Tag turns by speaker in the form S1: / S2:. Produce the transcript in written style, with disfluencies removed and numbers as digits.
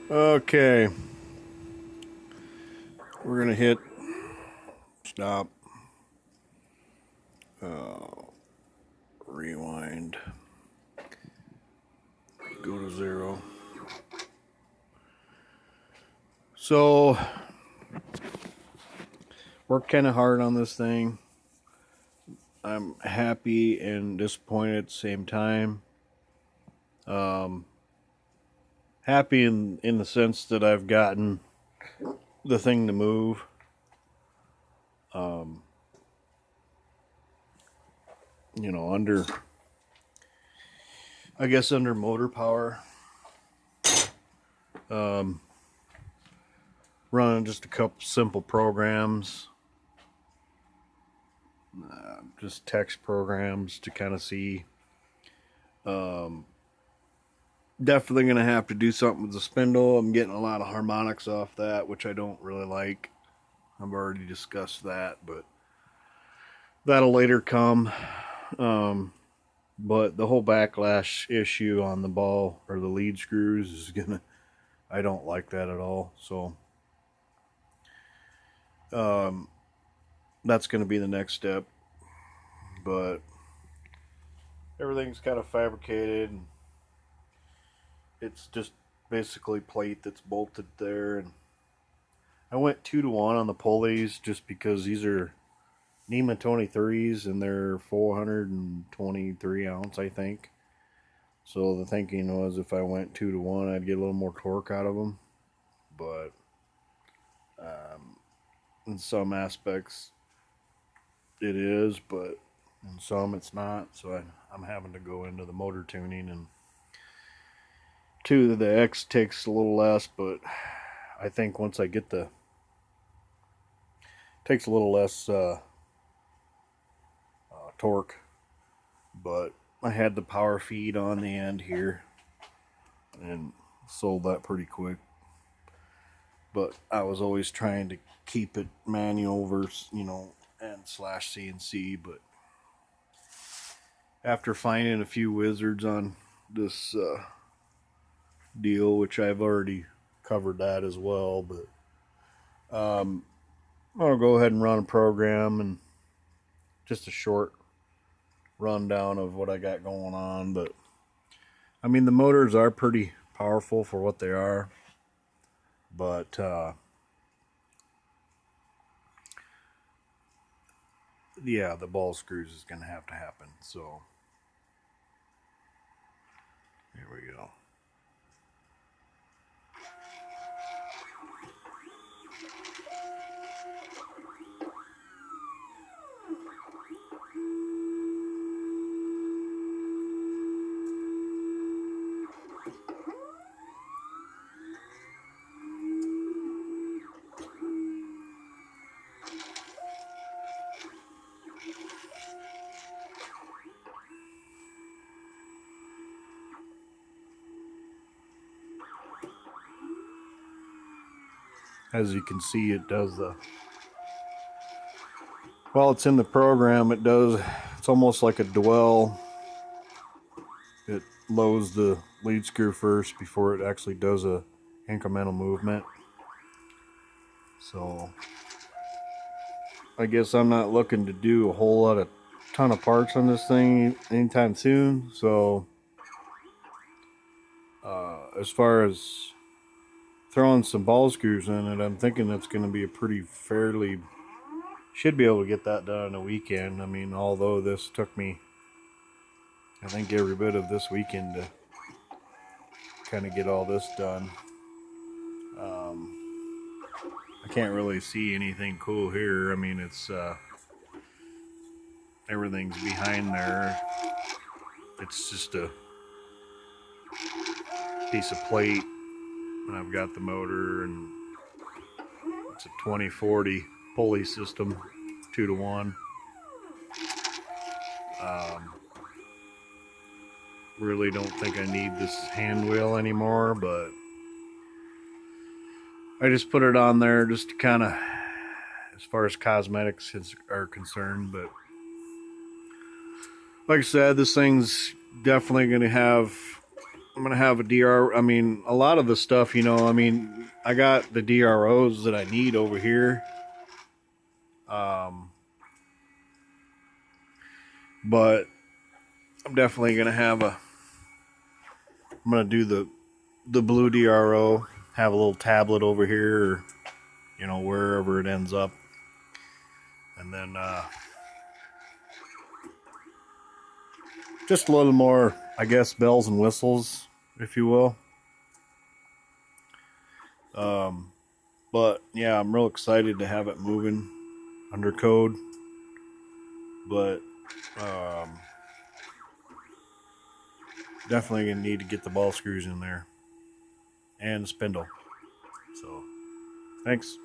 S1: Okay, we're gonna hit stop, rewind, go to 0. So, worked kind of hard on this thing. I'm happy and disappointed at the same time. Um, Happy in the sense that I've gotten the thing to move. Um, under I guess under motor power. Um, Running just a couple simple programs, just text programs to kind of see. Um, Definitely going to have to do something with the spindle. I'm getting a lot of harmonics off that, which I don't really like. I've already discussed that, but that'll later come. But the whole backlash issue on the ball or the lead screws is gonna. I don't like that at all. So um, that's going to be the next step. But everything's kind of fabricated. It's just basically plate that's bolted there, and I went 2-to-1 on the pulleys just because these are NEMA 23s and they're 423 ounce, I think. So the thinking was if I went 2-to-1, I'd get a little more torque out of them. But in some aspects, it is, but in some, it's not. So I'm having to go into the motor tuning, and two, the X takes a little less, but I think once I get the takes a little less torque, but I had the power feed on the end here and sold that pretty quick. But I was always trying to keep it manual versus, and slash CNC. But after finding a few wizards on this deal, which I've already covered that as well, but I'll go ahead and run a program and just a short rundown of what I got going on. But I mean, the motors are pretty powerful for what they are, but yeah, the ball screws is going to happen. So here we go. As you can see, it does while it's in the program, it's almost like a dwell. It loads the lead screw first before it actually does a incremental movement. So I guess I'm not looking to do a whole ton of parts on this thing anytime soon. So as far as throwing some ball screws in it, I'm thinking that's going to be a pretty fairly. Should be able to get that done in a weekend. I mean, although this took me, I think, every bit of this weekend to kind of get all this done. I can't really see anything cool here. I mean, it's everything's behind there. It's just a piece of plate, and I've got the motor, and it's a 2040 pulley system, 2-to-1. Really don't think I need this hand wheel anymore, but I just put it on there just to kind of, as far as cosmetics are concerned. But like I said, this thing's definitely going to have I'm gonna have a DR. I mean, a lot of the stuff, you know. I mean, I got the DROs that I need over here. Um, but I'm definitely gonna have a. I'm gonna do the blue DRO. Have a little tablet over here, or, you know, wherever it ends up, and then just a little more, I guess, bells and whistles, if you will. But yeah, I'm real excited to have it moving under code. But um, definitely gonna need to get the ball screws in there and the spindle. So thanks.